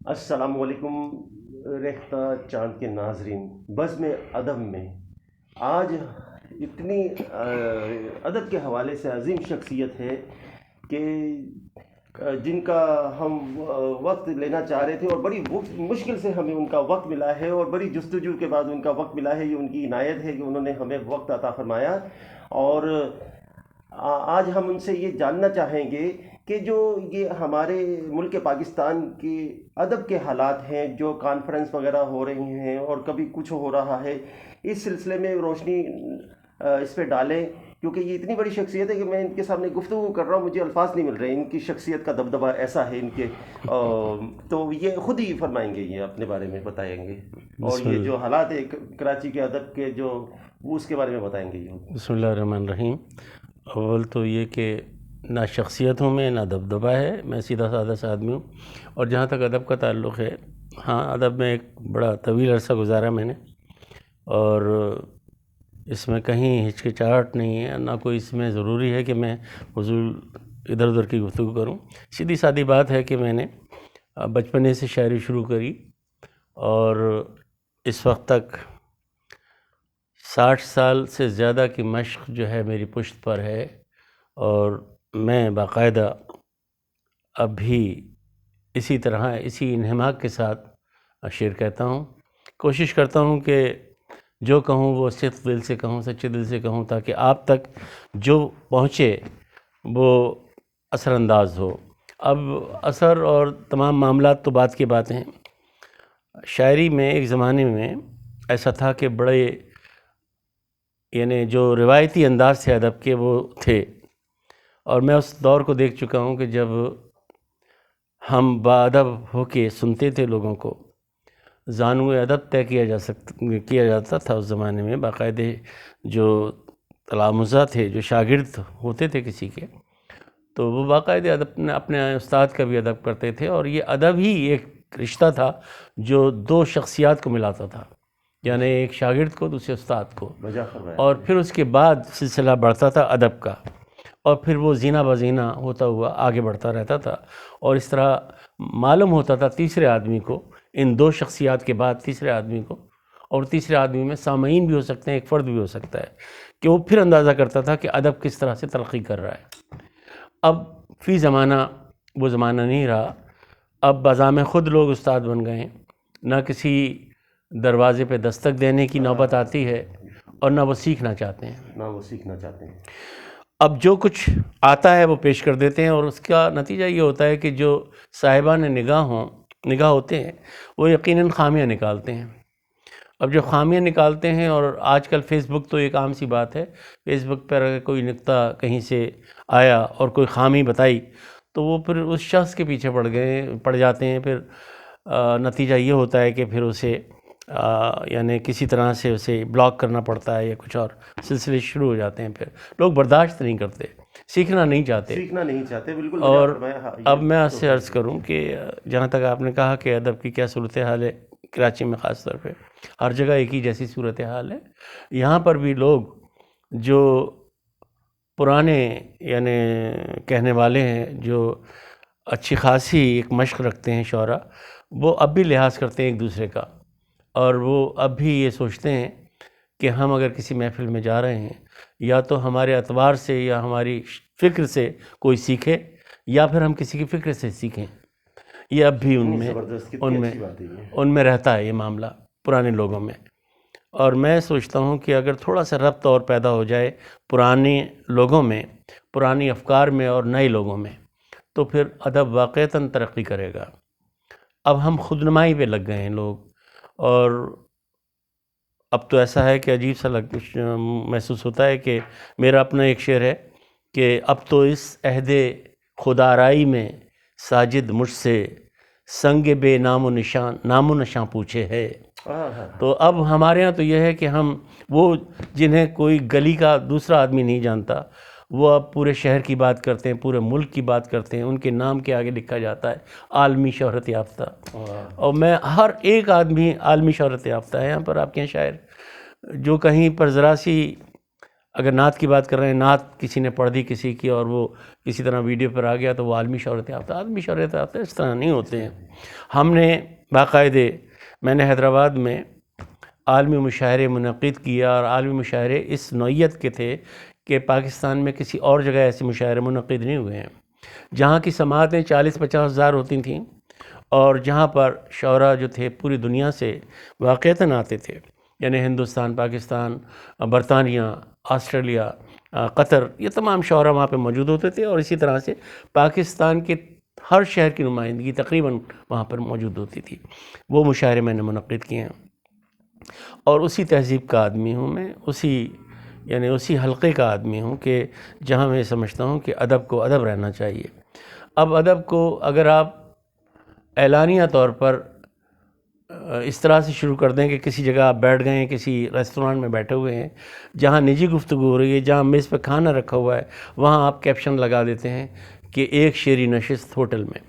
السلام علیکم ریختہ چاند کے ناظرین، بزم ادب میں آج اتنی ادب کے حوالے سے عظیم شخصیت ہے کہ جن کا ہم وقت لینا چاہ رہے تھے، اور بڑی مشکل سے ہمیں ان کا وقت ملا ہے، اور بڑی جستجو کے بعد ان کا وقت ملا ہے۔ یہ ان کی عنایت ہے کہ انہوں نے ہمیں وقت عطا فرمایا، اور آج ہم ان سے یہ جاننا چاہیں گے کہ جو یہ ہمارے ملک پاکستان کے ادب کے حالات ہیں، جو کانفرنس وغیرہ ہو رہی ہیں اور کبھی کچھ ہو رہا ہے، اس سلسلے میں روشنی اس پہ ڈالیں، کیونکہ یہ اتنی بڑی شخصیت ہے کہ میں ان کے سامنے گفتگو کر رہا ہوں، مجھے الفاظ نہیں مل رہے، ان کی شخصیت کا دبدبہ ایسا ہے ان کے۔ تو یہ خود ہی فرمائیں گے، یہ اپنے بارے میں بتائیں گے، اور بسم یہ اللہ جو حالات ہے کراچی کے ادب کے، جو وہ اس کے بارے میں بتائیں گے یہ۔ بسم اللہ الرحمن الرحیم۔ اول تو یہ کہ نہ شخصیت ہوں میں، نہ دبدبہ ہے، میں سیدھا سادہ سا آدمی ہوں۔ اور جہاں تک ادب کا تعلق ہے، ہاں ادب میں ایک بڑا طویل عرصہ گزارا میں نے، اور اس میں کہیں ہچکچاہٹ نہیں ہے، نہ کوئی اس میں ضروری ہے کہ میں فضول ادھر ادھر کی گفتگو کروں۔ سیدھی سادی بات ہے کہ میں نے بچپنے سے شاعری شروع کری، اور اس وقت تک 60 سال سے زیادہ کی مشق جو ہے میری پشت پر ہے، اور میں باقاعدہ اب بھی اسی طرح اسی انہماک کے ساتھ شعر کہتا ہوں۔ کوشش کرتا ہوں کہ جو کہوں وہ صدق دل سے کہوں، سچے دل سے کہوں، تاکہ آپ تک جو پہنچے وہ اثر انداز ہو۔ اب اثر اور تمام معاملات تو بات کی باتیں ہیں۔ شاعری میں ایک زمانے میں ایسا تھا کہ بڑے یعنی جو روایتی انداز تھے ادب کے وہ تھے، اور میں اس دور کو دیکھ چکا ہوں کہ جب ہم باادب ہو کے سنتے تھے لوگوں کو، زانو ادب طے کیا جاتا تھا اس زمانے میں۔ باقاعدہ جو تلامذہ تھے، جو شاگرد ہوتے تھے کسی کے، تو وہ باقاعدہ ادب اپنے استاد کا بھی ادب کرتے تھے، اور یہ ادب ہی ایک رشتہ تھا جو دو شخصیات کو ملاتا تھا، یعنی ایک شاگرد کو، دوسرے استاد کو، وجہ فرمایا۔ اور پھر اس کے بعد سلسلہ بڑھتا تھا ادب کا، اور پھر وہ زینہ بزینہ ہوتا ہوا آگے بڑھتا رہتا تھا، اور اس طرح معلوم ہوتا تھا تیسرے آدمی کو، ان دو شخصیات کے بعد تیسرے آدمی کو، اور تیسرے آدمی میں سامعین بھی ہو سکتے ہیں، ایک فرد بھی ہو سکتا ہے، کہ وہ پھر اندازہ کرتا تھا کہ ادب کس طرح سے ترقی کر رہا ہے۔ اب فی زمانہ وہ زمانہ نہیں رہا، اب بذام خود لوگ استاد بن گئے ہیں، نہ کسی دروازے پہ دستک دینے کی نوبت آتی ہے، اور نہ وہ سیکھنا چاہتے ہیں۔ اب جو کچھ آتا ہے وہ پیش کر دیتے ہیں، اور اس کا نتیجہ یہ ہوتا ہے کہ جو صاحبان نگاہ ہوتے ہیں وہ یقیناً خامیاں نکالتے ہیں۔ اب جو خامیاں نکالتے ہیں، اور آج کل فیس بک تو ایک عام سی بات ہے، فیس بک پر اگر کوئی نکتہ کہیں سے آیا اور کوئی خامی بتائی تو وہ پھر اس شخص کے پیچھے پڑ جاتے ہیں۔ پھر نتیجہ یہ ہوتا ہے کہ پھر اسے یعنی کسی طرح سے اسے بلاک کرنا پڑتا ہے، یا کچھ اور سلسلے شروع ہو جاتے ہیں۔ پھر لوگ برداشت نہیں کرتے، سیکھنا نہیں چاہتے۔ بالکل۔ اور اب میں آپ سے عرض کروں کہ جہاں تک آپ نے کہا کہ ادب کی کیا صورتحال ہے کراچی میں، خاص طور پہ ہر جگہ ایک ہی جیسی صورتحال ہے، یہاں پر بھی لوگ جو پرانے یعنی کہنے والے ہیں، جو اچھی خاصی ایک مشق رکھتے ہیں شعراء، وہ اب بھی لحاظ کرتے ہیں ایک دوسرے کا، اور وہ اب بھی یہ سوچتے ہیں کہ ہم اگر کسی محفل میں جا رہے ہیں، یا تو ہمارے اعتبار سے یا ہماری فکر سے کوئی سیکھے، یا پھر ہم کسی کی فکر سے سیکھیں۔ یہ اب بھی ان میں رہتا ہے یہ معاملہ پرانے لوگوں میں، اور میں سوچتا ہوں کہ اگر تھوڑا سا ربط اور پیدا ہو جائے پرانے لوگوں میں، پرانی افکار میں اور نئے لوگوں میں، تو پھر ادب واقعتاً ترقی کرے گا۔ اب ہم خود نمائی پہ لگ گئے ہیں لوگ، اور اب تو ایسا ہے کہ عجیب سا محسوس ہوتا ہے کہ میرا اپنا ایک شعر ہے کہ اب تو اس عہد خدا آرائی میں ساجد مجھ سے سنگ بے نام و نشان پوچھے ہے۔ تو اب ہمارے ہاں تو یہ ہے کہ ہم وہ جنہیں کوئی گلی کا دوسرا آدمی نہیں جانتا، وہ اب پورے شہر کی بات کرتے ہیں، پورے ملک کی بات کرتے ہیں، ان کے نام کے آگے لکھا جاتا ہے عالمی شہرت یافتہ، اور میں ہر ایک آدمی عالمی شہرت یافتہ ہے۔ یہاں پر آپ کے شاعر جو کہیں پر ذرا سی اگر نعت کی بات کر رہے ہیں، نعت کسی نے پڑھ دی کسی کی اور وہ کسی طرح ویڈیو پر آ گیا تو وہ عالمی شہرت یافتہ، عالمی شہرت یافتہ اس طرح نہیں ہوتے ہیں۔ ہم نے باقاعدے، میں نے حیدرآباد میں عالمی مشاعرے منعقد کیا، اور عالمی مشاعرے اس نوعیت کے تھے کہ پاکستان میں کسی اور جگہ ایسے مشاعرے منعقد نہیں ہوئے ہیں، جہاں کی سماعتیں 40-50 ہزار ہوتی تھیں، اور جہاں پر شعراء جو تھے پوری دنیا سے واقعتاً آتے تھے، یعنی ہندوستان، پاکستان، برطانیہ، آسٹریلیا، قطر، یہ تمام شعراء وہاں پہ موجود ہوتے تھے، اور اسی طرح سے پاکستان کے ہر شہر کی نمائندگی تقریباً وہاں پر موجود ہوتی تھی۔ وہ مشاعرے میں نے منعقد کیے ہیں، اور اسی تہذیب کا آدمی ہوں میں، اسی حلقے کا آدمی ہوں کہ جہاں میں سمجھتا ہوں کہ ادب کو ادب رہنا چاہیے۔ اب ادب کو اگر آپ اعلانیہ طور پر اس طرح سے شروع کر دیں کہ کسی جگہ آپ بیٹھ گئے ہیں، کسی ریسٹورانٹ میں بیٹھے ہوئے ہیں جہاں نجی گفتگو ہو رہی ہے، جہاں میز پہ کھانا رکھا ہوا ہے، وہاں آپ کیپشن لگا دیتے ہیں کہ ایک شعری نشست ہوٹل میں۔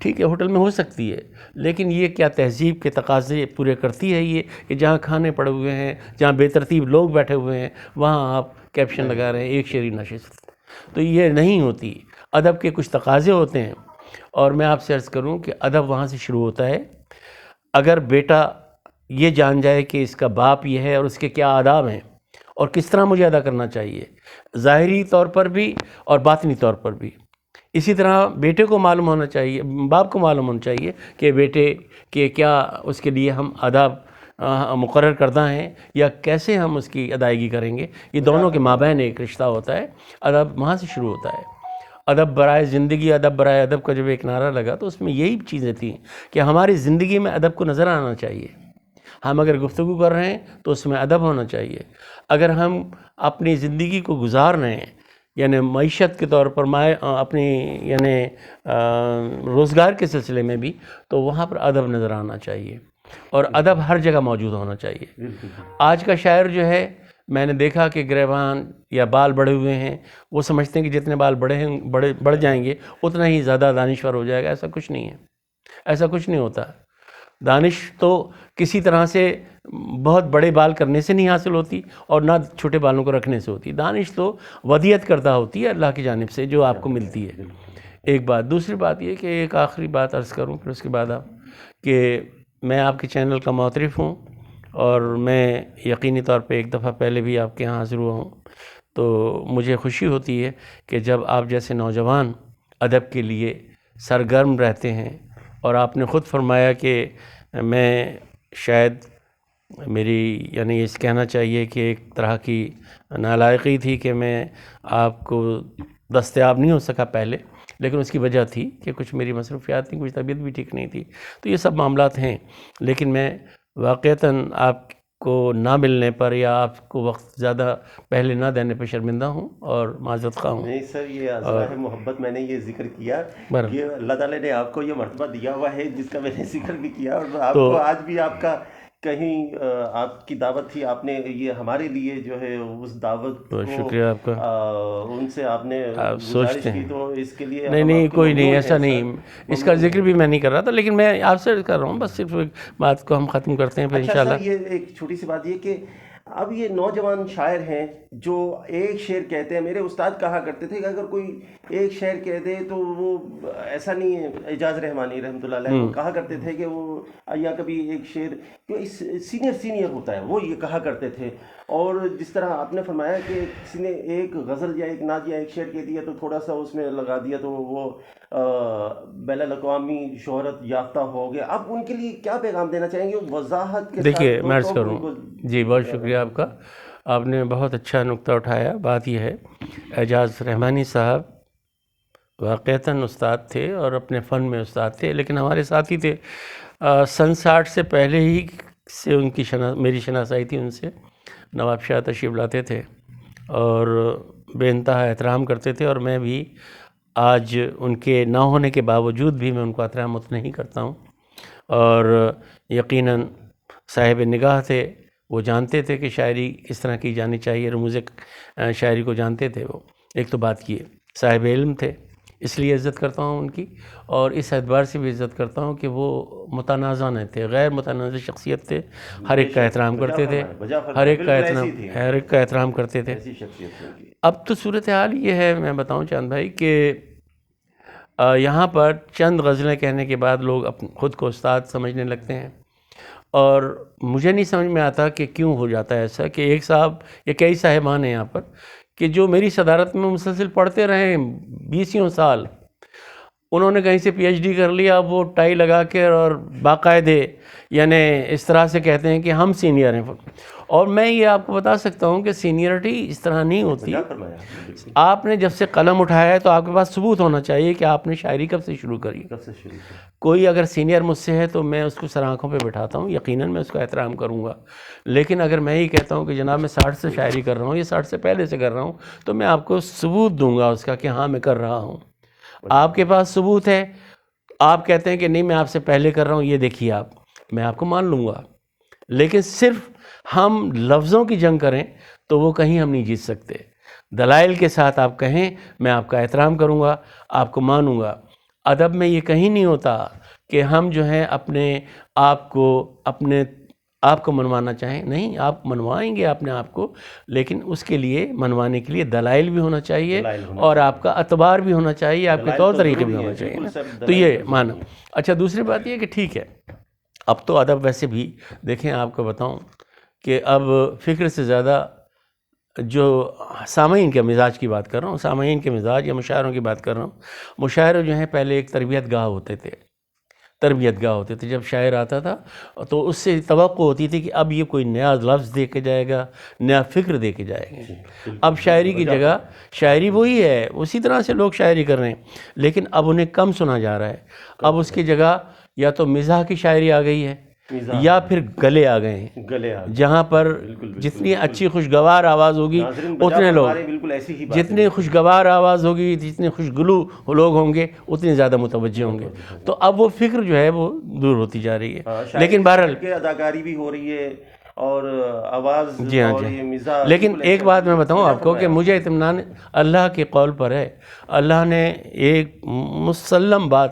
ٹھیک ہے، ہوٹل میں ہو سکتی ہے، لیکن یہ کیا تہذیب کے تقاضے پورے کرتی ہے یہ کہ جہاں کھانے پڑے ہوئے ہیں، جہاں بے ترتیب لوگ بیٹھے ہوئے ہیں، وہاں آپ کیپشن لگا رہے ہیں ایک شعری نشست؟ تو یہ نہیں ہوتی۔ ادب کے کچھ تقاضے ہوتے ہیں، اور میں آپ سے عرض کروں کہ ادب وہاں سے شروع ہوتا ہے اگر بیٹا یہ جان جائے کہ اس کا باپ یہ ہے اور اس کے کیا آداب ہیں اور کس طرح مجھے ادا کرنا چاہیے، ظاہری طور پر بھی اور باطنی طور پر بھی۔ اسی طرح بیٹے کو معلوم ہونا چاہیے، باپ کو معلوم ہونا چاہیے کہ بیٹے کے کیا اس کے لیے ہم آداب مقرر کردہ ہیں یا کیسے ہم اس کی ادائیگی کریں گے۔ یہ دونوں کے مابین ایک رشتہ ہوتا ہے، ادب وہاں سے شروع ہوتا ہے۔ ادب برائے زندگی، ادب برائے ادب کا جب ایک نعرہ لگا تو اس میں یہی چیزیں تھیں کہ ہماری زندگی میں ادب کو نظر آنا چاہیے۔ ہم اگر گفتگو کر رہے ہیں تو اس میں ادب ہونا چاہیے۔ اگر ہم اپنی زندگی کو گزار رہے ہیں، یعنی معیشت کے طور پر اپنی روزگار کے سلسلے میں بھی، تو وہاں پر ادب نظر آنا چاہیے، اور ادب ہر جگہ موجود ہونا چاہیے۔ آج کا شاعر جو ہے، میں نے دیکھا کہ گریبان یا بال بڑھے ہوئے ہیں، وہ سمجھتے ہیں کہ جتنے بال بڑھ جائیں گے اتنا ہی زیادہ دانشور ہو جائے گا۔ ایسا کچھ نہیں ہے، ایسا کچھ نہیں ہوتا۔ دانش تو کسی طرح سے بہت بڑے بال کرنے سے نہیں حاصل ہوتی، اور نہ چھوٹے بالوں کو رکھنے سے ہوتی۔ دانش تو ودیعت کردہ ہوتی ہے اللہ کی جانب سے جو آپ کو ملتی ہے۔ ایک بات۔ دوسری بات یہ کہ ایک آخری بات عرض کروں، پھر اس کے بعد کہ میں آپ کے چینل کا معترف ہوں، اور میں یقینی طور پہ ایک دفعہ پہلے بھی آپ کے یہاں حاضر ہوا ہوں، تو مجھے خوشی ہوتی ہے کہ جب آپ جیسے نوجوان ادب کے لیے سرگرم رہتے ہیں، اور آپ نے خود فرمایا کہ میں شاید میری یہ کہنا چاہیے کہ ایک طرح کی نالائقی تھی کہ میں آپ کو دستیاب نہیں ہو سکا پہلے، لیکن اس کی وجہ تھی کہ کچھ میری مصروفیات تھیں، کچھ طبیعت بھی ٹھیک نہیں تھی، تو یہ سب معاملات ہیں۔ لیکن میں واقعتاً آپ کو نہ ملنے پر یا آپ کو وقت زیادہ پہلے نہ دینے پر شرمندہ ہوں اور معذرت خواہ ہوں۔ نہیں سر، یہ عذرا ہے محبت، میں نے یہ ذکر کیا کہ اللہ تعالیٰ نے آپ کو یہ مرتبہ دیا ہوا ہے جس کا میں نے ذکر بھی کیا، اور آپ کو آج بھی آپ کا کہیں آپ کی دعوت تھی، آپ نے یہ ہمارے لیے جو ہے اس دعوت کو شکریہ آپ کا، ان سے آپ نے سوچتے کی، ہیں تو اس کے لیے نہیں کوئی نہیں، ایسا نہیں، اس کا ذکر بھی میں نہیں کر رہا تھا، لیکن میں آپ سے کر رہا ہوں، بس صرف ایک بات کو ہم ختم کرتے ہیں پھر انشاءاللہ۔ اچھا سر، یہ ایک چھوٹی سی بات یہ کہ اب یہ نوجوان شاعر ہیں جو ایک شعر کہتے ہیں، میرے استاد کہا کرتے تھے کہ اگر کوئی ایک شعر کہہ دے تو وہ ایسا نہیں ہے، اعجاز رحمانی رحمۃ اللہ علیہ وہ کہا کرتے تھے کہ وہ یا کبھی ایک شعر جو سینئر ہوتا ہے وہ یہ کہا کرتے تھے، اور جس طرح آپ نے فرمایا کہ کسی نے ایک غزل یا ایک نعت یا ایک شعر کہہ دیا تو تھوڑا سا اس میں لگا دیا تو وہ بین الاقوامی شہرت یافتہ ہو گیا، اب ان کے لیے کیا پیغام دینا چاہیں گے وضاحت کے ساتھ؟ دیکھیے میں عرض کروں، جی بہت شکریہ آپ کا، آپ نے بہت اچھا نقطہ اٹھایا۔ بات یہ ہے، اعجاز رحمانی صاحب واقعتاً استاد تھے اور اپنے فن میں استاد تھے، لیکن ہمارے ساتھی تھے۔ سن 60 سے پہلے ہی سے ان کی میری شناسائی تھی ان سے۔ نواب شاہ تشریف لاتے تھے اور بے انتہا احترام کرتے تھے، اور میں بھی آج ان کے نہ ہونے کے باوجود بھی میں ان کو احترام نہیں کرتا ہوں، اور یقیناً صاحب نگاہ تھے، وہ جانتے تھے کہ شاعری کس طرح کی جانی چاہیے، رموز شاعری کو جانتے تھے وہ۔ ایک تو بات یہ، صاحب علم تھے، اس لیے عزت کرتا ہوں ان کی، اور اس اعتبار سے بھی عزت کرتا ہوں کہ وہ متنازع نہیں تھے، غیر متنازع شخصیت تھے، ہر ایک کا احترام کرتے تھے، ہر ایک کا احترام کرتے تھے۔ ایسی شخصیت تھی۔ اب تو صورتحال یہ ہے، میں بتاؤں چاند بھائی، کہ یہاں پر چند غزلیں کہنے کے بعد لوگ خود کو استاد سمجھنے لگتے ہیں، اور مجھے نہیں سمجھ میں آتا کہ کیوں ہو جاتا ہے ایسا، کہ ایک صاحب یا کئی صاحبان ہیں یہاں پر کہ جو میری صدارت میں مسلسل پڑھتے رہے 20 سال، انہوں نے کہیں سے پی ایچ ڈی کر لیا، اب وہ ٹائی لگا کے اور باقاعدے یعنی اس طرح سے کہتے ہیں کہ ہم سینئر ہیں، اور میں یہ آپ کو بتا سکتا ہوں کہ سینئرٹی اس طرح نہیں ہوتی۔ آپ نے جب سے قلم اٹھایا ہے تو آپ کے پاس ثبوت ہونا چاہیے کہ آپ نے شاعری کب سے شروع کری۔ کوئی اگر سینئر مجھ سے ہے تو میں اس کو سر آنکھوں پہ بٹھاتا ہوں، یقیناً میں اس کا احترام کروں گا، لیکن اگر میں ہی کہتا ہوں کہ جناب میں 60 سے شاعری کر رہا ہوں یا 60 سے پہلے سے کر رہا ہوں، تو میں آپ کو ثبوت دوں گا اس کا کہ ہاں میں کر رہا ہوں۔ آپ کے پاس ثبوت ہے، آپ کہتے ہیں کہ نہیں میں آپ سے پہلے کر رہا ہوں، یہ دیکھیے آپ، میں آپ کو مان لوں گا، لیکن صرف ہم لفظوں کی جنگ کریں تو وہ کہیں ہم نہیں جیت سکتے۔ دلائل کے ساتھ آپ کہیں، میں آپ کا احترام کروں گا، آپ کو مانوں گا۔ ادب میں یہ کہیں نہیں ہوتا کہ ہم جو ہیں اپنے آپ کو منوانا چاہیں، نہیں، آپ منوائیں گے اپنے آپ کو، لیکن اس کے لیے منوانے کے لیے دلائل بھی ہونا چاہیے اور آپ کا اعتبار بھی ہونا چاہیے، آپ کے طور طریقے بھی ہونا چاہیے، تو یہ مانا۔ اچھا، دوسری بات یہ کہ ٹھیک ہے، اب تو ادب ویسے بھی دیکھیں، آپ کو بتاؤں کہ اب فکر سے زیادہ جو سامعین کے مزاج کی بات کر رہا ہوں، سامعین کے مزاج یا مشاعروں کی بات کر رہا ہوں، مشاعرے جو ہیں پہلے ایک تربیت گاہ ہوتے تھے، جب شاعر آتا تھا تو اس سے توقع ہوتی تھی کہ اب یہ کوئی نیا لفظ دے کے جائے گا، نیا فکر دے کے جائے گا۔ اب شاعری کی جگہ شاعری وہی ہے، اسی طرح سے لوگ شاعری کر رہے ہیں، لیکن اب انہیں کم سنا جا رہا ہے۔ اب اس کی جگہ یا تو مزاح کی شاعری آ گئی ہے یا پھر گلے آ گئے ہیں، جہاں پر جتنی اچھی خوشگوار آواز ہوگی اتنے لوگ، جتنی خوشگوار آواز ہوگی، جتنے خوشگلو لوگ ہوں گے اتنے زیادہ متوجہ ہوں گے، تو اب وہ فکر جو ہے وہ دور ہوتی جا رہی ہے۔ لیکن بہرحال اداکاری بھی ہو رہی ہے اور آواز، جی ہاں جی، لیکن ایک بات میں بتاؤں آپ کو کہ مجھے اطمینان اللہ کے قول پر ہے، اللہ نے ایک مسلم بات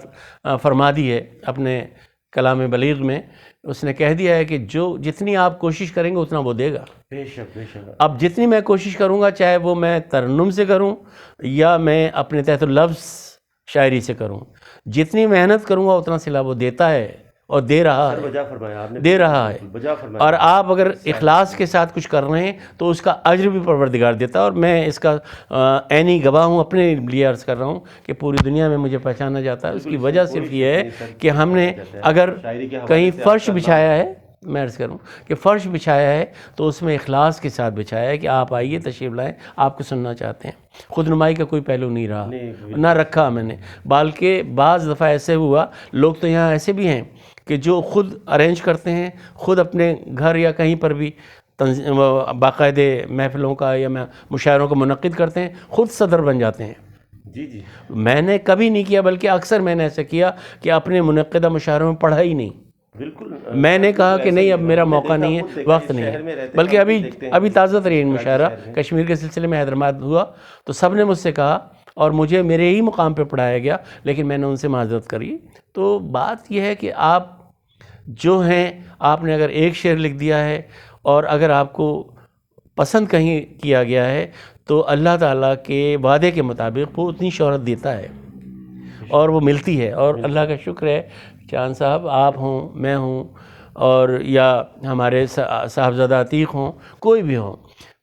فرما دی ہے اپنے کلام بلیغ میں، اس نے کہہ دیا ہے کہ جتنی آپ کوشش کریں گے اتنا وہ دے گا۔ بے شک بے شک۔ اب جتنی میں کوشش کروں گا، چاہے وہ میں ترنم سے کروں یا میں اپنے تحت اللفظ شاعری سے کروں، جتنی محنت کروں گا اتنا صلہ وہ دیتا ہے اور دے رہا ہے، اور آپ اگر اخلاص کے ساتھ کچھ کر رہے ہیں تو اس کا اجر بھی پروردگار دیتا ہے، اور میں اس کا عینی گواہ ہوں، اپنے لیے عرض کر رہا ہوں کہ پوری دنیا میں مجھے پہچانا جاتا ہے۔ اس کی وجہ صرف یہ ہے کہ ہم نے اگر کہیں فرش بچھایا ہے، میں عرض کروں کہ فرش بچھایا ہے تو اس میں اخلاص کے ساتھ بچھایا ہے کہ آپ آئیے، تشریف لائیں، آپ کو سننا چاہتے ہیں۔ خود نمائی کا کوئی پہلو نہیں رہا، نہ رکھا میں نے، بلکہ بعض دفعہ ایسے ہوا، لوگ تو یہاں ایسے بھی ہیں کہ جو خود ارینج کرتے ہیں، خود اپنے گھر یا کہیں پر بھی باقاعدے محفلوں کا یا مشاعروں کو منعقد کرتے ہیں، خود صدر بن جاتے ہیں۔ جی جی، میں نے کبھی نہیں کیا، بلکہ اکثر میں نے ایسا کیا کہ اپنے منعقدہ مشاعروں میں پڑھا ہی نہیں۔ بالکل، میں نے کہا کہ نہیں، اب میرا موقع نہیں ہے، وقت نہیں ہے، بلکہ ابھی تازہ ترین مشاعرہ کشمیر کے سلسلے میں حیدرآباد ہوا تو سب نے مجھ سے کہا، اور مجھے میرے ہی مقام پہ پڑھایا گیا، لیکن میں نے ان سے معذرت کری۔ تو بات یہ ہے کہ آپ جو ہیں، آپ نے اگر ایک شعر لکھ دیا ہے اور اگر آپ کو پسند کہیں کیا گیا ہے تو اللہ تعالیٰ کے وعدے کے مطابق وہ اتنی شہرت دیتا ہے اور وہ ملتی ہے، اور اللہ کا شکر ہے چاند صاحب، آپ ہوں، میں ہوں، اور یا ہمارے صاحبزادہ عتیق ہوں، کوئی بھی ہوں،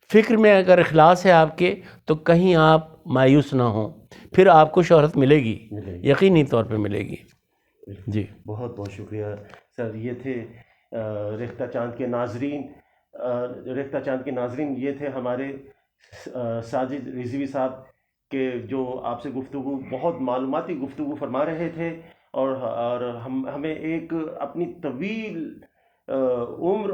فکر میں اگر اخلاص ہے آپ کے تو کہیں آپ مایوس نہ ہوں، پھر آپ کو شہرت ملے گی، یقینی طور پہ ملے گی۔ جی، بہت بہت شکریہ سر۔ یہ تھے ریختہ چاند کے ناظرین، یہ تھے ہمارے ساجد رضوی صاحب کہ جو آپ سے گفتگو، بہت معلوماتی گفتگو فرما رہے تھے، اور ہمیں ایک اپنی طویل عمر